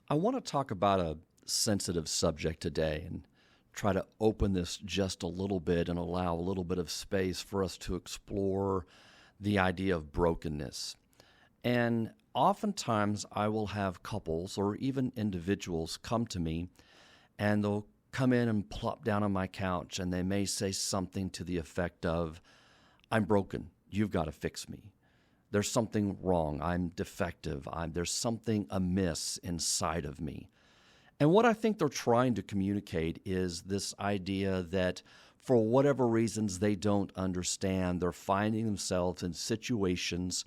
I want to talk about a sensitive subject today and try to open this just a little bit and allow a little bit of space for us to explore the idea of brokenness. And oftentimes I will have couples or even individuals come to me and they'll come in and plop down on my couch and they may say something to the effect of, "I'm broken. You've got to fix me. There's something wrong. I'm defective. There's something amiss inside of me." And what I think they're trying to communicate is this idea that for whatever reasons they don't understand, they're finding themselves in situations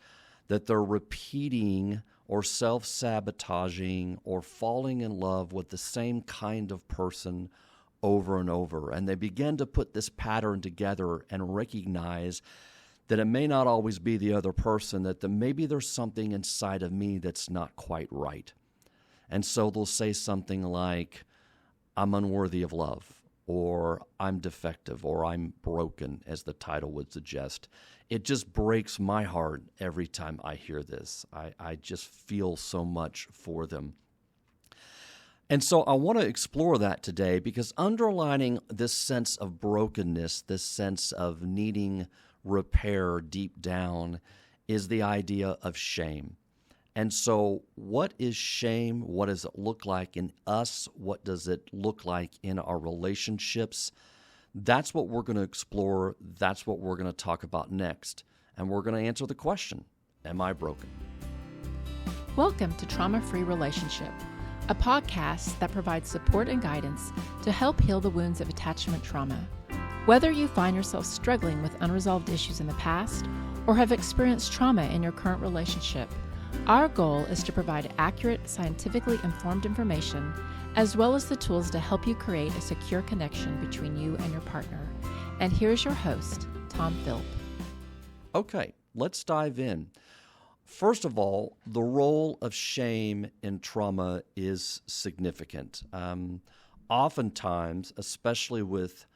that they're repeating or self-sabotaging or falling in love with the same kind of person over and over. And they begin to put this pattern together and recognize that it may not always be the other person, that maybe there's something inside of me that's not quite right. And so they'll say something like, "I'm unworthy of love," or "I'm defective," or "I'm broken," as the title would suggest. It just breaks my heart every time I hear this. I just feel so much for them. And so I want to explore that today because underlining this sense of brokenness, this sense of needing repair deep down, is the idea of shame. And so what is shame? What does it look like in us? What does it look like in our relationships? That's what we're going to explore. That's what we're going to talk about next. And we're going to answer the question, am I broken? Welcome to Trauma-Free Relationship, a podcast that provides support and guidance to help heal the wounds of attachment trauma. Whether you find yourself struggling with unresolved issues in the past or have experienced trauma in your current relationship, our goal is to provide accurate, scientifically informed information as well as the tools to help you create a secure connection between you and your partner. And here's your host, Tom Philp. Okay, let's dive in. First of all, the role of shame in trauma is significant. Oftentimes, especially with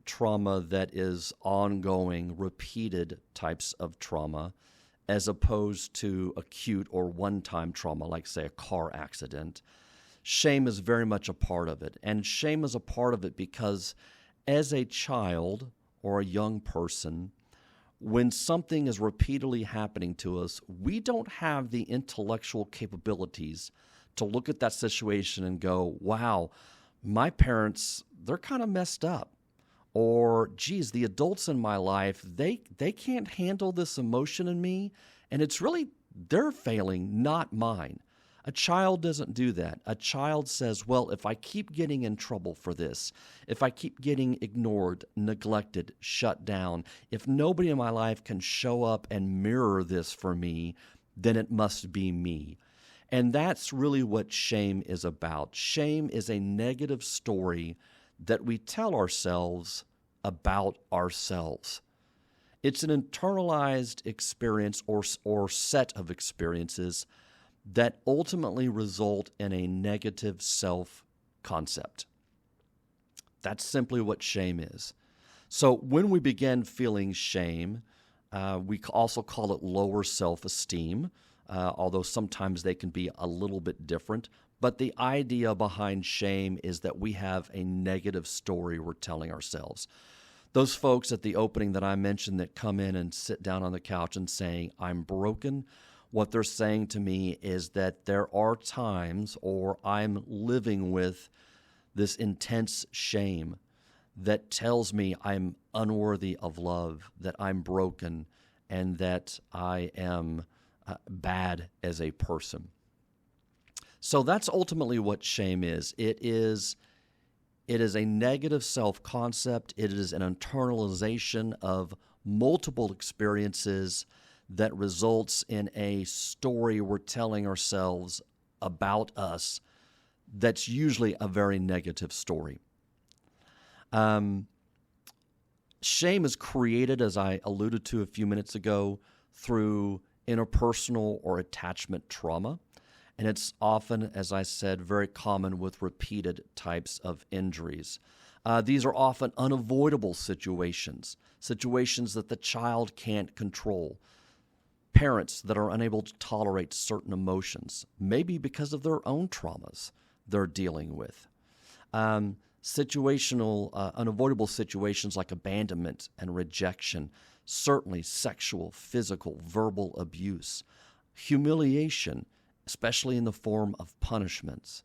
trauma that is ongoing, repeated types of trauma, as opposed to acute or one-time trauma, like, say, a car accident, shame is very much a part of it. And shame is a part of it because as a child or a young person, when something is repeatedly happening to us, we don't have the intellectual capabilities to look at that situation and go, "Wow, my parents, they're kind of messed up." Or, "Geez, the adults in my life, they can't handle this emotion in me, and it's really their failing, not mine." A child doesn't do that. A child says, "Well, if I keep getting in trouble for this, if I keep getting ignored, neglected, shut down, if nobody in my life can show up and mirror this for me, then it must be me." And that's really what shame is about. Shame is a negative story that we tell ourselves about ourselves. It's an internalized experience or set of experiences that ultimately result in a negative self-concept. That's simply what shame is. So when we begin feeling shame, we also call it lower self-esteem, although sometimes they can be a little bit different. But the idea behind shame is that we have a negative story we're telling ourselves. Those folks at the opening that I mentioned that come in and sit down on the couch and saying, "I'm broken," what they're saying to me is that there are times, or I'm living with this intense shame that tells me I'm unworthy of love, that I'm broken, and that I am bad as a person. So that's ultimately what shame is. It is a negative self-concept. It is an internalization of multiple experiences that results in a story we're telling ourselves about us that's usually a very negative story. Shame is created, as I alluded to a few minutes ago, through interpersonal or attachment trauma. And it's often, as I said, very common with repeated types of injuries. These are often unavoidable situations that the child can't control. parents that are unable to tolerate certain emotions, maybe because of their own traumas they're dealing with. Situational, unavoidable situations like abandonment and rejection, certainly sexual, physical, verbal abuse, humiliation, especially in the form of punishments.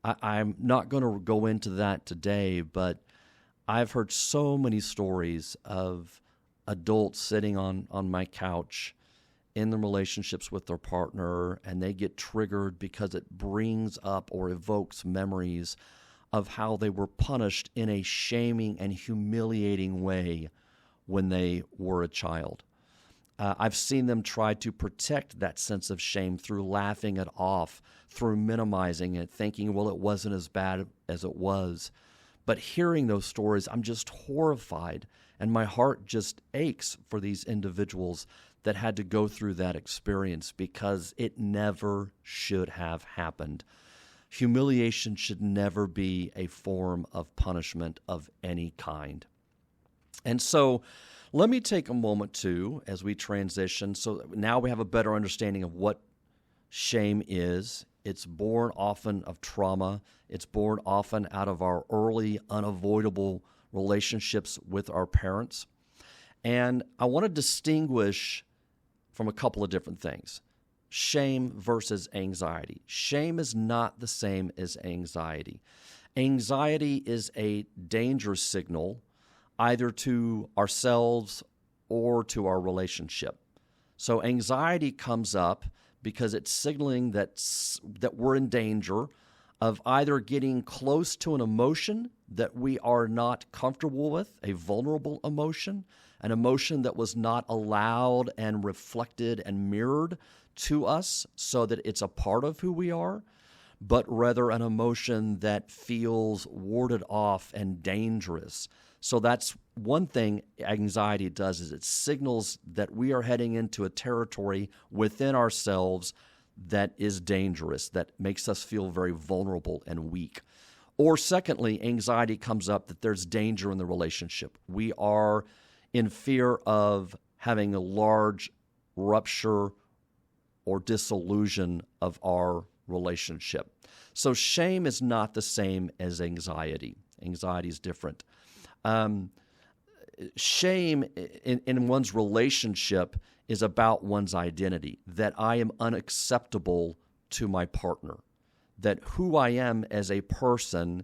I'm not going to go into that today, but I've heard so many stories of adults sitting on my couch in the relationships with their partner, and they get triggered because it brings up or evokes memories of how they were punished in a shaming and humiliating way when they were a child. I've seen them try to protect that sense of shame through laughing it off, through minimizing it, thinking, well, it wasn't as bad as it was. But hearing those stories, I'm just horrified, and my heart just aches for these individuals that had to go through that experience because it never should have happened. Humiliation should never be a form of punishment of any kind. And so let me take a moment too as we transition. So now we have a better understanding of what shame is. It's born often of trauma. It's born often out of our early unavoidable relationships with our parents. And I want to distinguish from a couple of different things. Shame versus anxiety. Shame is not the same as anxiety. Anxiety is a danger signal either to ourselves or to our relationship. So anxiety comes up because it's signaling that we're in danger of either getting close to an emotion that we are not comfortable with, a vulnerable emotion, an emotion that was not allowed and reflected and mirrored to us so that it's a part of who we are, but rather an emotion that feels warded off and dangerous. So that's one thing anxiety does, is it signals that we are heading into a territory within ourselves that is dangerous, that makes us feel very vulnerable and weak. Or secondly, anxiety comes up that there's danger in the relationship. We are in fear of having a large rupture or dissolution of our relationship. So shame is not the same as anxiety. Anxiety is different. Shame in one's relationship is about one's identity, that I am unacceptable to my partner, that who I am as a person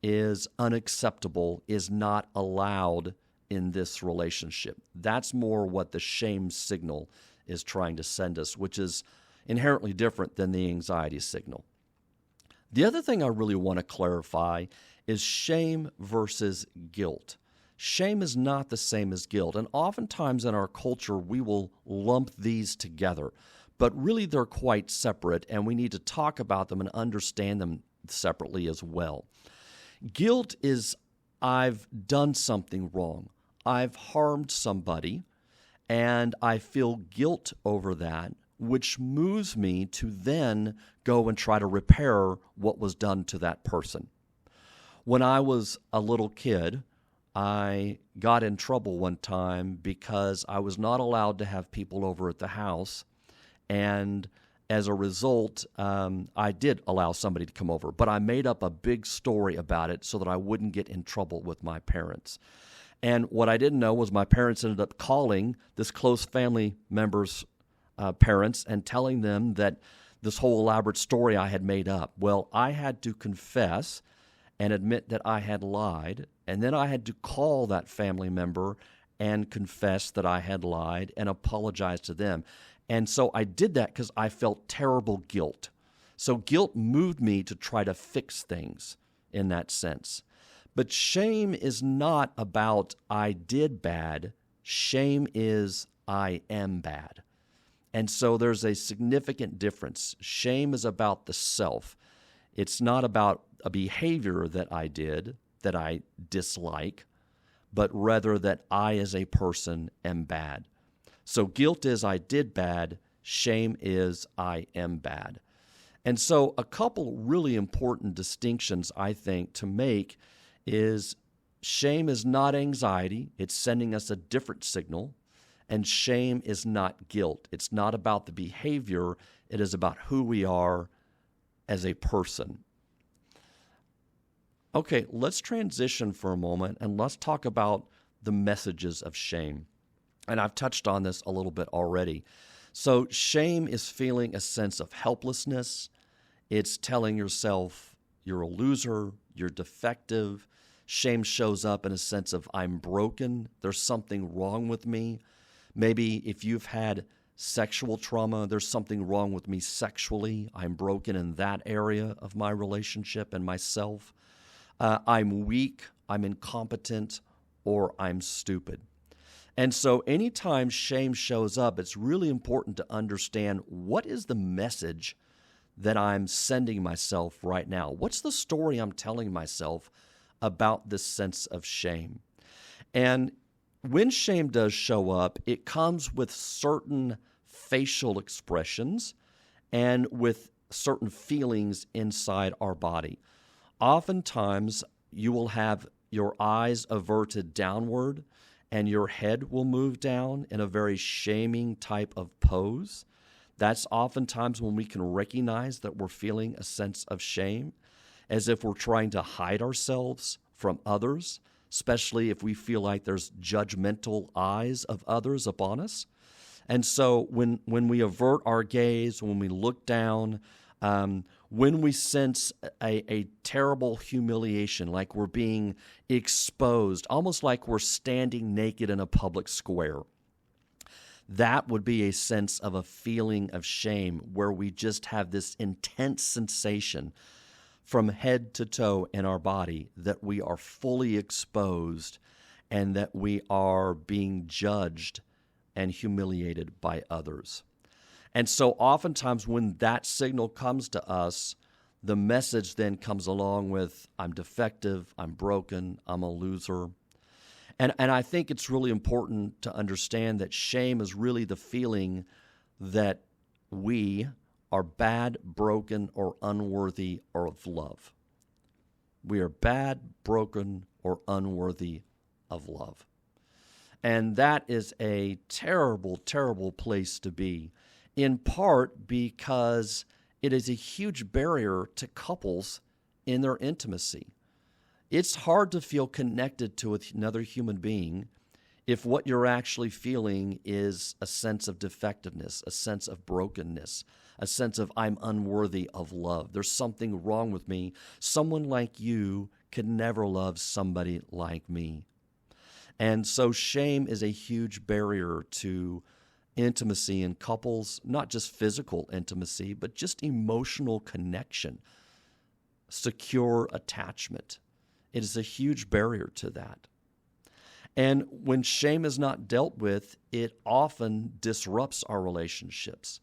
is unacceptable, is not allowed in this relationship. That's more what the shame signal is trying to send us, which is inherently different than the anxiety signal. The other thing I really want to clarify is shame versus guilt. Shame is not the same as guilt, and oftentimes in our culture we will lump these together, but really they're quite separate, and we need to talk about them and understand them separately as well. Guilt is I've done something wrong. I've harmed somebody, and I feel guilt over that, which moves me to then go and try to repair what was done to that person. When I was a little kid, I got in trouble one time because I was not allowed to have people over at the house, and as a result, I did allow somebody to come over, but I made up a big story about it so that I wouldn't get in trouble with my parents. And what I didn't know was my parents ended up calling this close family member's parents and telling them that this whole elaborate story I had made up. Well, I had to confess and admit that I had lied, and then I had to call that family member and confess that I had lied and apologize to them. And so I did that because I felt terrible guilt. So guilt moved me to try to fix things in that sense. But shame is not about I did bad. Shame is I am bad. And so there's a significant difference. Shame is about the self. It's not about a behavior that I did that I dislike, but rather that I as a person am bad. So guilt is I did bad, shame is I am bad. And so a couple really important distinctions I think to make is shame is not anxiety. It's sending us a different signal. And shame is not guilt. It's not about the behavior. It is about who we are as a person. Okay, let's transition for a moment and let's talk about the messages of shame. And I've touched on this a little bit already. So shame is feeling a sense of helplessness. It's telling yourself you're a loser, you're defective. Shame shows up in a sense of I'm broken, there's something wrong with me. Maybe if you've had sexual trauma, there's something wrong with me sexually. I'm broken in that area of my relationship and myself. I'm weak, I'm incompetent, or I'm stupid. And so anytime shame shows up, it's really important to understand what is the message that I'm sending myself right now? What's the story I'm telling myself about this sense of shame? And when shame does show up, it comes with certain facial expressions and with certain feelings inside our body. Oftentimes, you will have your eyes averted downward and your head will move down in a very shaming type of pose. That's oftentimes when we can recognize that we're feeling a sense of shame, as if we're trying to hide ourselves from others, especially if we feel like there's judgmental eyes of others upon us. And so when we avert our gaze, when we look down, when we sense a terrible humiliation, like we're being exposed, almost like we're standing naked in a public square, that would be a sense of a feeling of shame where we just have this intense sensation from head to toe in our body that we are fully exposed and that we are being judged and humiliated by others. And so oftentimes when that signal comes to us, the message then comes along with, I'm defective, I'm broken, I'm a loser. And I think it's really important to understand that shame is really the feeling that we are bad, broken, or unworthy of love. We are bad, broken, or unworthy of love. And that is a terrible, terrible place to be, in part because it is a huge barrier to couples in their intimacy. It's hard to feel connected to another human being if what you're actually feeling is a sense of defectiveness, a sense of brokenness, a sense of I'm unworthy of love. There's something wrong with me. Someone like you could never love somebody like me. And so shame is a huge barrier to intimacy in couples, not just physical intimacy, but just emotional connection, secure attachment. It is a huge barrier to that. And when shame is not dealt with, it often disrupts our relationships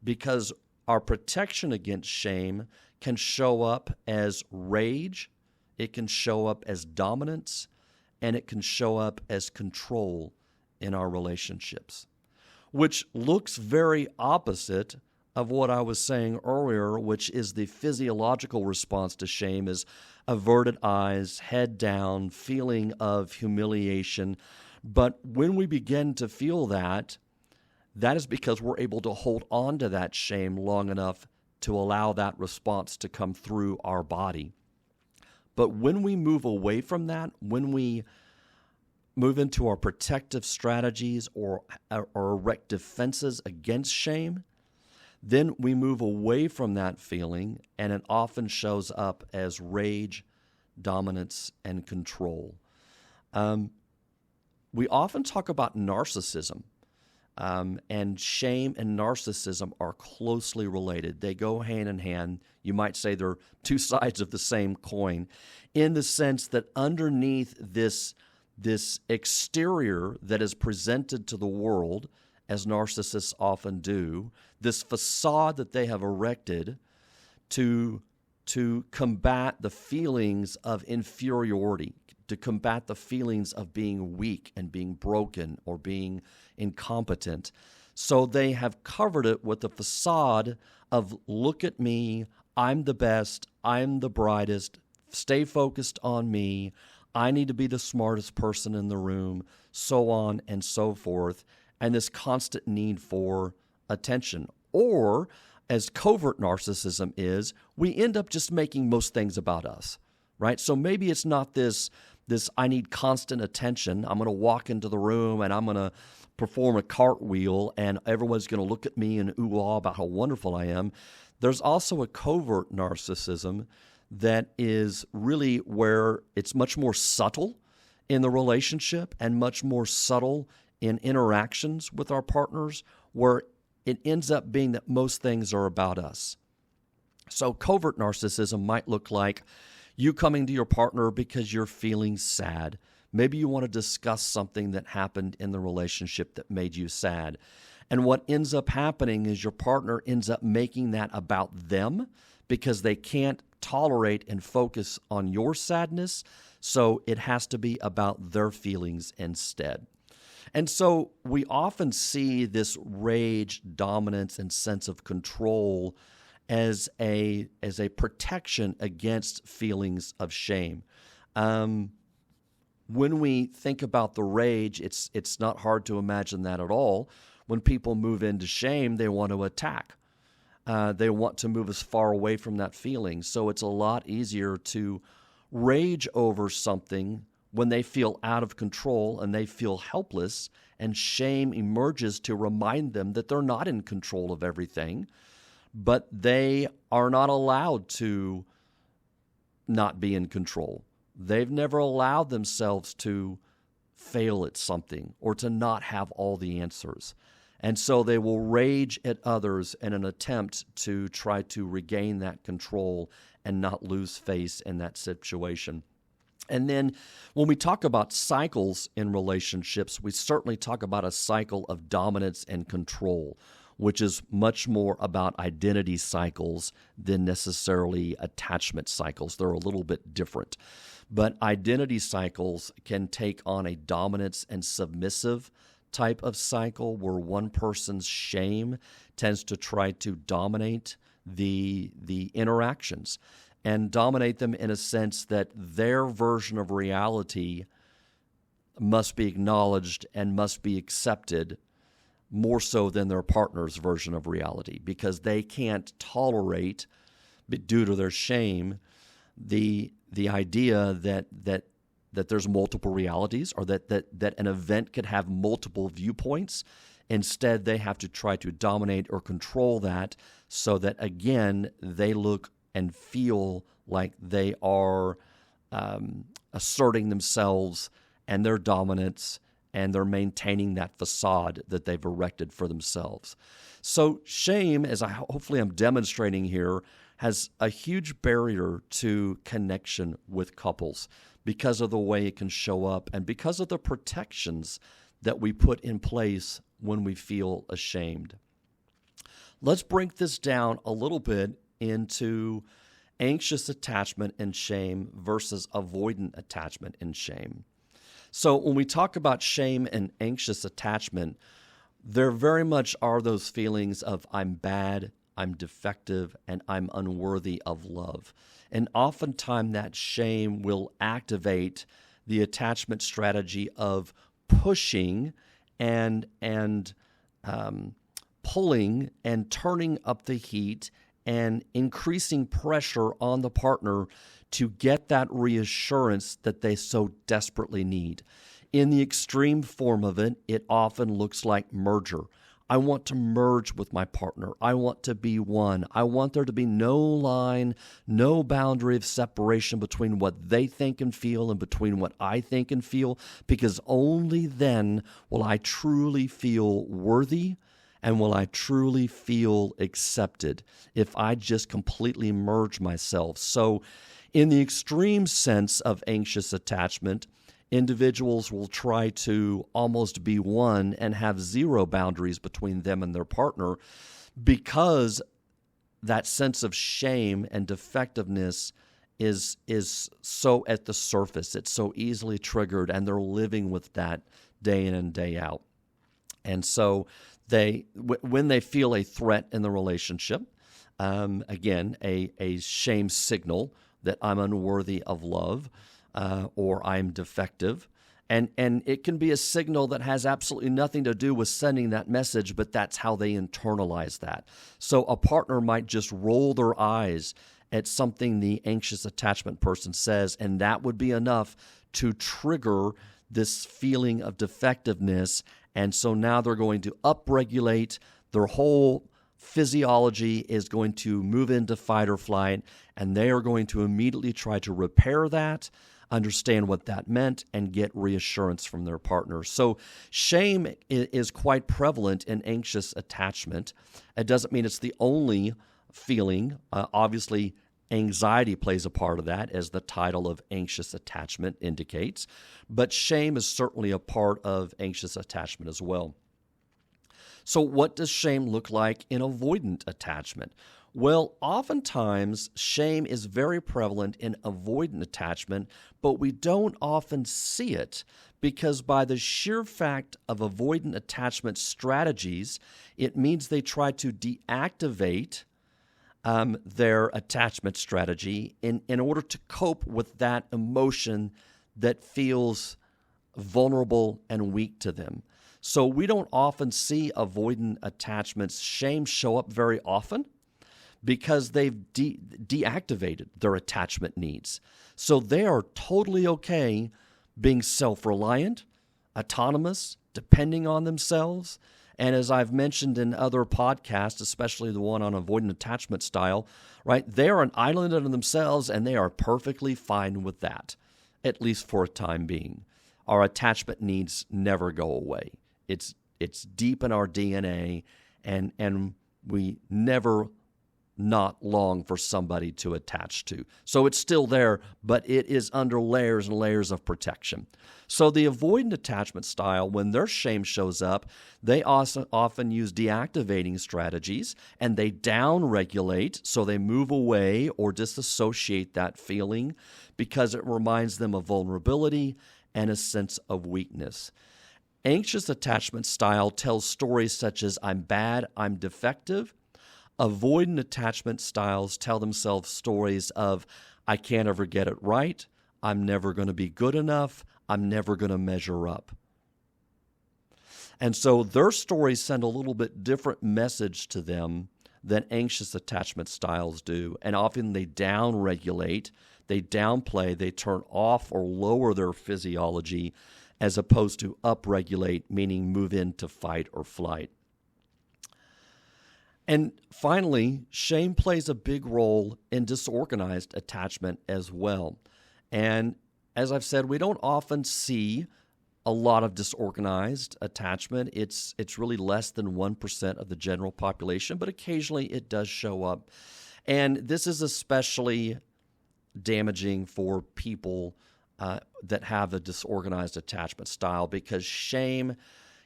because our protection against shame can show up as rage, it can show up as dominance, and it can show up as control in our relationships, which looks very opposite of what I was saying earlier, which is the physiological response to shame is averted eyes, head down, feeling of humiliation. But when we begin to feel that, that is because we're able to hold on to that shame long enough to allow that response to come through our body. But when we move away from that, when we move into our protective strategies or erect defenses against shame, then we move away from that feeling, and it often shows up as rage, dominance, and control. We often talk about narcissism, and shame and narcissism are closely related. They go hand in hand. You might say they're two sides of the same coin, in the sense that underneath this exterior that is presented to the world, as narcissists often do, this facade that they have erected to combat the feelings of inferiority, to combat the feelings of being weak and being broken or being incompetent. So they have covered it with the facade of, look at me, I'm the best, I'm the brightest, stay focused on me, I need to be the smartest person in the room, so on and so forth. and this constant need for attention. Or, as covert narcissism is, we end up just making most things about us, right? So maybe it's not this I need constant attention. I'm going to walk into the room and I'm going to perform a cartwheel and everyone's going to look at me and ooh-ah about how wonderful I am. There's also a covert narcissism that is really where it's much more subtle in the relationship and much more subtle in interactions with our partners, where it ends up being that most things are about us. So covert narcissism might look like you coming to your partner because you're feeling sad. Maybe you want to discuss something that happened in the relationship that made you sad. And what ends up happening is your partner ends up making that about them because they can't tolerate and focus on your sadness, so it has to be about their feelings instead. And so we often see this rage, dominance, and sense of control as a protection against feelings of shame. When we think about the rage, it's not hard to imagine that at all. When people move into shame, they want to attack. They want to move as far away from that feeling. So it's a lot easier to rage over something when they feel out of control and they feel helpless, and shame emerges to remind them that they're not in control of everything, but they are not allowed to not be in control. They've never allowed themselves to fail at something or to not have all the answers. And so they will rage at others in an attempt to try to regain that control and not lose face in that situation. And then when we talk about cycles in relationships, we certainly talk about a cycle of dominance and control, which is much more about identity cycles than necessarily attachment cycles. They're a little bit different. But identity cycles can take on a dominance and submissive type of cycle where one person's shame tends to try to dominate the interactions and dominate them in a sense that their version of reality must be acknowledged and must be accepted more so than their partner's version of reality, because they can't tolerate, due to their shame, the idea that there's multiple realities, or that an event could have multiple viewpoints. Instead, they have to try to dominate or control that so that, again, they look and feel like they are asserting themselves and their dominance, and they're maintaining that facade that they've erected for themselves. So shame, as hopefully I'm demonstrating here, has a huge barrier to connection with couples because of the way it can show up and because of the protections that we put in place when we feel ashamed. Let's break this down a little bit into anxious attachment and shame versus avoidant attachment and shame. So when we talk about shame and anxious attachment, there very much are those feelings of I'm bad, I'm defective, and I'm unworthy of love. And oftentimes that shame will activate the attachment strategy of pushing and pulling and turning up the heat and increasing pressure on the partner to get that reassurance that they so desperately need. In the extreme form of it, it often looks like merger. I want to merge with my partner. I want to be one. I want there to be no line, no boundary of separation between what they think and feel and between what I think and feel, because only then will I truly feel worthy and will I truly feel accepted if I just completely merge myself. So in the extreme sense of anxious attachment, individuals will try to almost be one and have zero boundaries between them and their partner because that sense of shame and defectiveness is so at the surface. It's so easily triggered, and they're living with that day in and day out. And so when they feel a threat in the relationship, again, a shame signal that I'm unworthy of love, or I'm defective, And it can be a signal that has absolutely nothing to do with sending that message, but that's how they internalize that. So a partner might just roll their eyes at something the anxious attachment person says, and that would be enough to trigger this feeling of defectiveness. And so now they're going to upregulate. Their whole physiology is going to move into fight or flight, and they are going to immediately try to repair that, understand what that meant, and get reassurance from their partner. So shame is quite prevalent in anxious attachment. It doesn't mean it's the only feeling. Obviously, anxiety plays a part of that, as the title of anxious attachment indicates. But shame is certainly a part of anxious attachment as well. So what does shame look like in avoidant attachment? Well, oftentimes, shame is very prevalent in avoidant attachment, but we don't often see it because by the sheer fact of avoidant attachment strategies, it means they try to deactivate their attachment strategy in order to cope with that emotion that feels vulnerable and weak to them. So we don't often see avoidant attachments, shame, show up very often, because they've deactivated their attachment needs. So they are totally okay being self-reliant, autonomous, depending on themselves. And as I've mentioned in other podcasts, especially the one on avoidant attachment style, right, they are an island unto themselves, and they are perfectly fine with that, at least for a time being. Our attachment needs never go away. It's deep in our DNA, and we never not long for somebody to attach to. So it's still there, but it is under layers and layers of protection. So the avoidant attachment style, when their shame shows up, they also often use deactivating strategies, and they down-regulate, so they move away or disassociate that feeling because it reminds them of vulnerability and a sense of weakness. Anxious attachment style tells stories such as, I'm bad, I'm defective. Avoidant attachment styles tell themselves stories of, I can't ever get it right, I'm never going to be good enough, I'm never going to measure up. And so their stories send a little bit different message to them than anxious attachment styles do. And often they down-regulate, they downplay, they turn off or lower their physiology as opposed to upregulate, meaning move into fight or flight. And finally, shame plays a big role in disorganized attachment as well. And as I've said, we don't often see a lot of disorganized attachment. It's really less than 1% of the general population, but occasionally it does show up. And this is especially damaging for people that have a disorganized attachment style, because shame,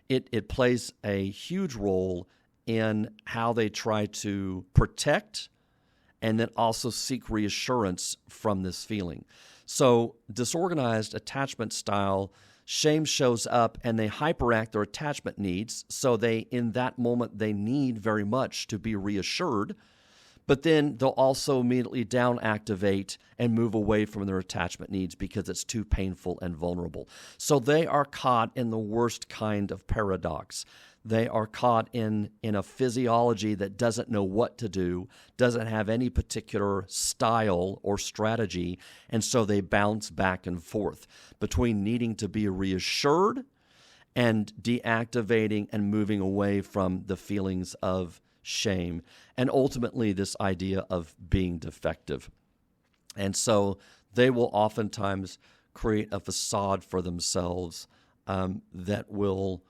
it plays a huge role in how they try to protect and then also seek reassurance from this feeling. So disorganized attachment style, shame shows up and they hyperact their attachment needs. So in that moment, they need very much to be reassured, but then they'll also immediately down-activate and move away from their attachment needs because it's too painful and vulnerable. So they are caught in the worst kind of paradox. They are caught in a physiology that doesn't know what to do, doesn't have any particular style or strategy, and so they bounce back and forth between needing to be reassured and deactivating and moving away from the feelings of shame, and ultimately this idea of being defective. And so they will oftentimes create a facade for themselves that will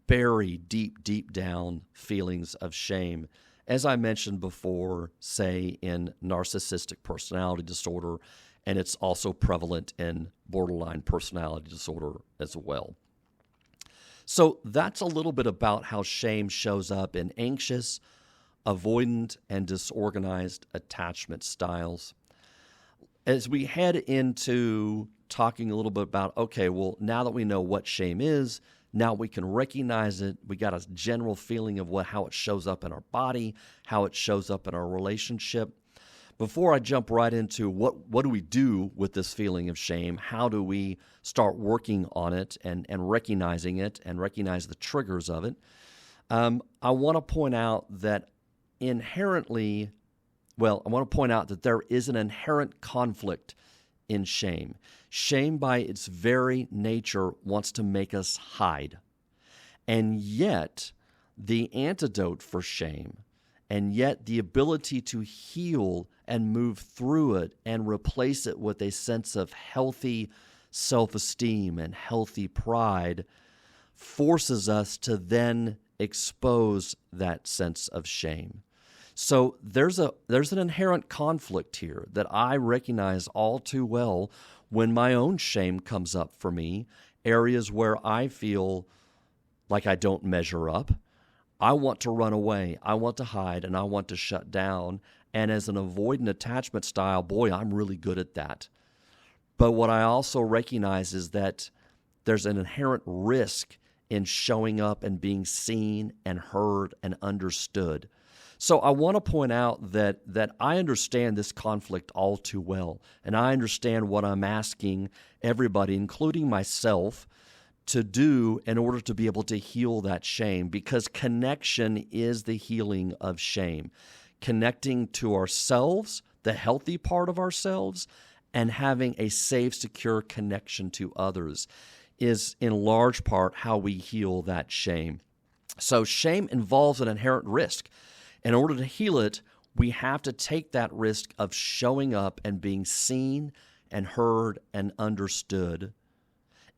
bury deep down feelings of shame. As I mentioned before, say in narcissistic personality disorder, and it's also prevalent in borderline personality disorder as well. So that's a little bit about how shame shows up in anxious, avoidant, and disorganized attachment styles. As we head into talking a little bit about, okay, well, now that we know what shame is, now we can recognize it. We got a general feeling of how it shows up in our body, how it shows up in our relationship. before I jump right into what do we do with this feeling of shame, how do we start working on it and recognizing it and recognize the triggers of it, I want to point out that I want to point out that there is an inherent conflict in shame. Shame, by its very nature, wants to make us hide. And yet, the antidote for shame, and yet the ability to heal and move through it and replace it with a sense of healthy self-esteem and healthy pride, forces us to then expose that sense of shame. So there's an inherent conflict here that I recognize all too well when my own shame comes up for me, areas where I feel like I don't measure up. I want to run away, I want to hide, and I want to shut down. And as an avoidant attachment style, boy, I'm really good at that. But what I also recognize is that there's an inherent risk in showing up and being seen and heard and understood. So I want to point out that I understand this conflict all too well, and I understand what I'm asking everybody, including myself, to do in order to be able to heal that shame, because connection is the healing of shame. Connecting to ourselves, the healthy part of ourselves, and having a safe, secure connection to others is in large part how we heal that shame. So shame involves an inherent risk. In order to heal it, we have to take that risk of showing up and being seen and heard and understood,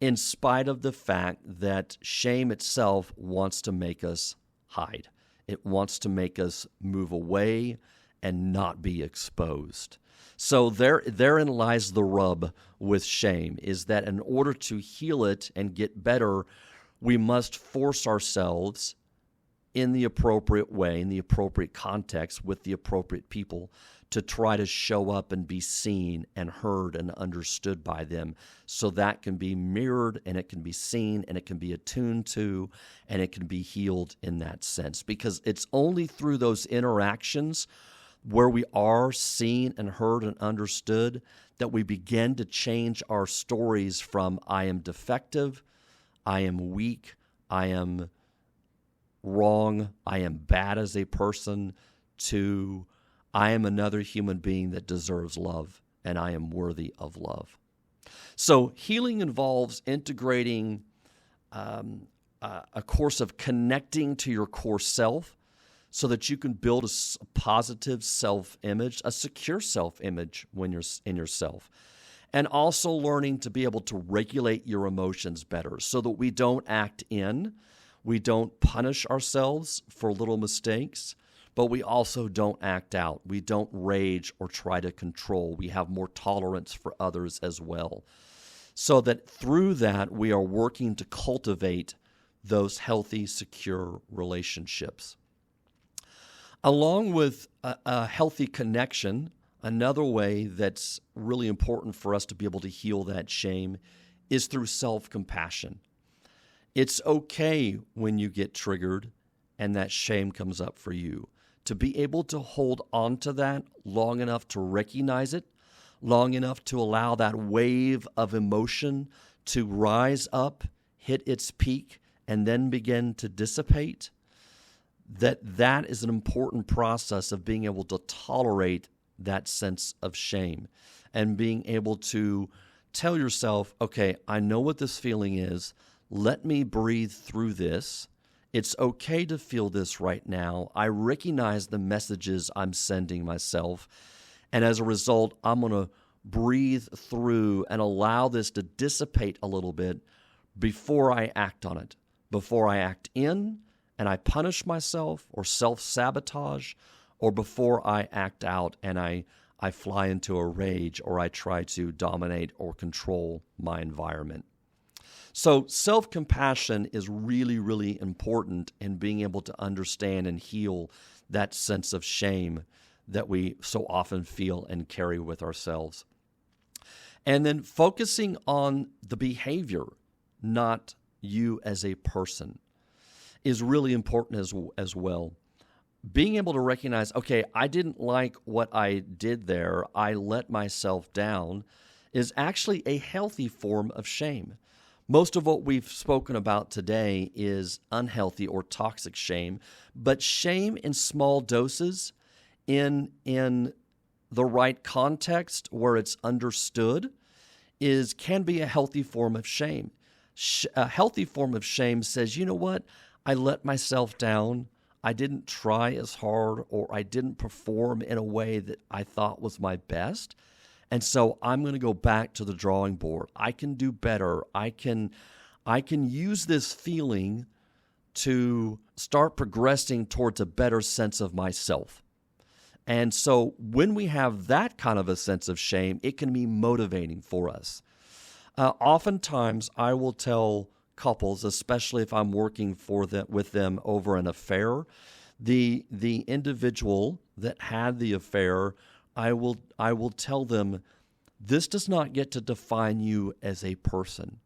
in spite of the fact that shame itself wants to make us hide. It wants to make us move away and not be exposed. So therein lies the rub with shame, is that in order to heal it and get better, we must force ourselves in the appropriate way, in the appropriate context, with the appropriate people, to try to show up and be seen and heard and understood by them, so that can be mirrored and it can be seen and it can be attuned to and it can be healed in that sense. Because it's only through those interactions where we are seen and heard and understood that we begin to change our stories from I am defective, I am weak, I am wrong, I am bad as a person, to I am another human being that deserves love and I am worthy of love. So healing involves integrating a course of connecting to your core self so that you can build a positive self-image, a secure self-image when you're in yourself. And also learning to be able to regulate your emotions better so that we don't act in, we don't punish ourselves for little mistakes, but we also don't act out. We don't rage or try to control. We have more tolerance for others as well. So that through that, we are working to cultivate those healthy, secure relationships. Along with a healthy connection, another way that's really important for us to be able to heal that shame is through self-compassion. It's okay when you get triggered and that shame comes up for you, to be able to hold on to that long enough to recognize it, long enough to allow that wave of emotion to rise up, hit its peak, and then begin to dissipate. That is an important process of being able to tolerate that sense of shame and being able to tell yourself, okay, I know what this feeling is. Let me breathe through this. It's okay to feel this right now. I recognize the messages I'm sending myself. And as a result, I'm going to breathe through and allow this to dissipate a little bit before I act on it, before I act in and I punish myself or self-sabotage, or before I act out and I fly into a rage or I try to dominate or control my environment. So self-compassion is really, really important in being able to understand and heal that sense of shame that we so often feel and carry with ourselves. And then focusing on the behavior, not you as a person, is really important as well. being able to recognize, okay, I didn't like what I did there, I let myself down, is actually a healthy form of shame. Most of what we've spoken about today is unhealthy or toxic shame, but shame in small doses, in the right context where it's understood, can be a healthy form of shame. A healthy form of shame says, you know what, I let myself down, I didn't try as hard, or I didn't perform in a way that I thought was my best. And so I'm going to go back to the drawing board. I can do better. I can use this feeling to start progressing towards a better sense of myself. And so when we have that kind of a sense of shame, it can be motivating for us. Oftentimes, I will tell couples, especially if I'm working with them over an affair, the individual that had the affair, I will tell them, this does not get to define you as a person.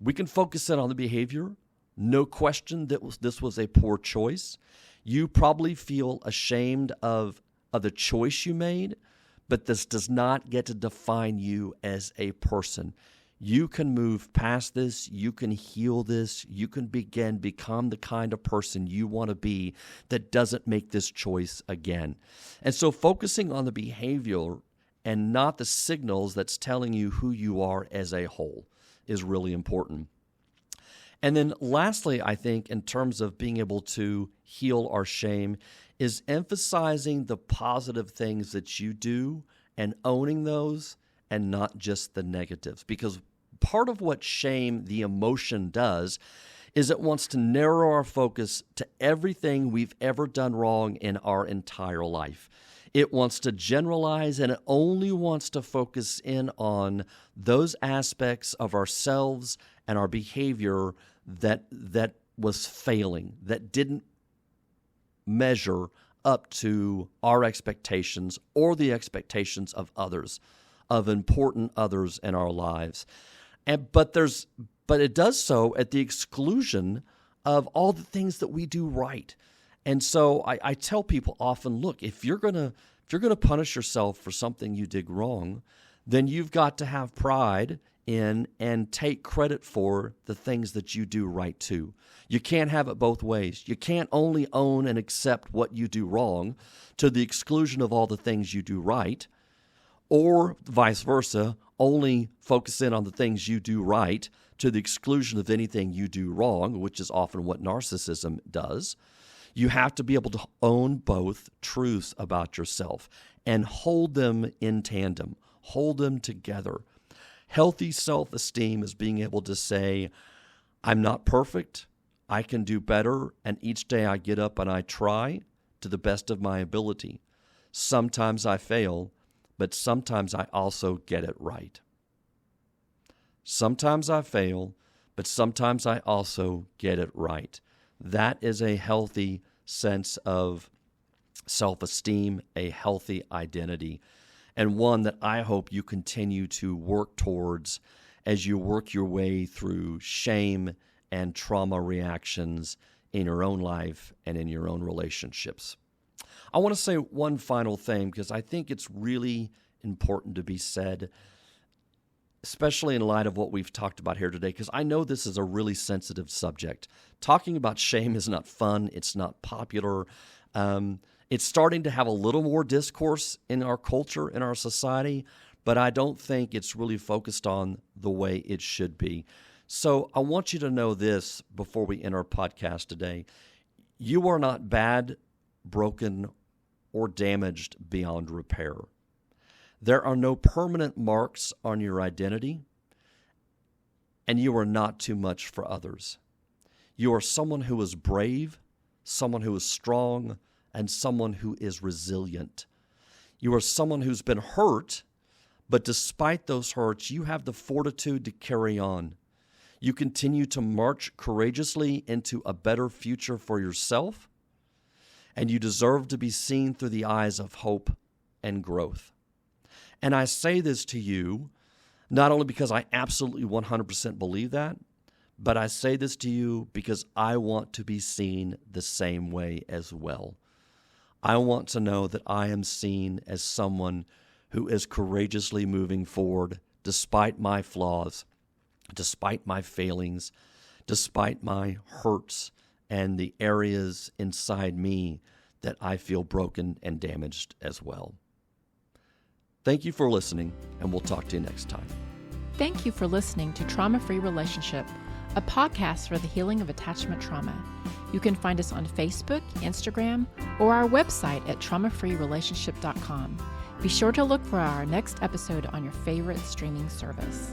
We can focus in on the behavior. No question that this was a poor choice. You probably feel ashamed of the choice you made, but this does not get to define you as a person. You can move past this. You can heal this. You can become the kind of person you want to be that doesn't make this choice again. And so focusing on the behavior and not the signals that's telling you who you are as a whole is really important. And then lastly, I think in terms of being able to heal our shame is emphasizing the positive things that you do and owning those and not just the negatives. Because part of what shame, the emotion, does is it wants to narrow our focus to everything we've ever done wrong in our entire life. It wants to generalize, and it only wants to focus in on those aspects of ourselves and our behavior that was failing, that didn't measure up to our expectations or the expectations of others, of important others in our lives. But it does so at the exclusion of all the things that we do right. And so I tell people often, look, if you're gonna punish yourself for something you did wrong, then you've got to have pride in and take credit for the things that you do right too. You can't have it both ways. You can't only own and accept what you do wrong to the exclusion of all the things you do right, or vice versa, only focus in on the things you do right to the exclusion of anything you do wrong, which is often what narcissism does. You have to be able to own both truths about yourself and hold them in tandem, hold them together. Healthy self-esteem is being able to say, I'm not perfect, I can do better, and each day I get up and I try to the best of my ability. Sometimes I fail, but sometimes I also get it right. Sometimes I fail, but sometimes I also get it right. That is a healthy sense of self-esteem, a healthy identity, and one that I hope you continue to work towards as you work your way through shame and trauma reactions in your own life and in your own relationships. I want to say one final thing because I think it's really important to be said, especially in light of what we've talked about here today, because I know this is a really sensitive subject. Talking about shame is not fun. It's not popular. It's starting to have a little more discourse in our culture, in our society, but I don't think it's really focused on the way it should be. So I want you to know this before we end our podcast today. You are not bad, broken, or damaged beyond repair. There are no permanent marks on your identity, and you are not too much for others. You are someone who is brave, someone who is strong, and someone who is resilient. You are someone who's been hurt, but despite those hurts, you have the fortitude to carry on. You continue to march courageously into a better future for yourself, and you deserve to be seen through the eyes of hope and growth. And I say this to you, not only because I absolutely 100% believe that, but I say this to you because I want to be seen the same way as well. I want to know that I am seen as someone who is courageously moving forward despite my flaws, despite my failings, despite my hurts and the areas inside me that I feel broken and damaged as well. Thank you for listening, and we'll talk to you next time. Thank you for listening to Trauma-Free Relationship, a podcast for the healing of attachment trauma. You can find us on Facebook, Instagram, or our website at traumafreerelationship.com. Be sure to look for our next episode on your favorite streaming service.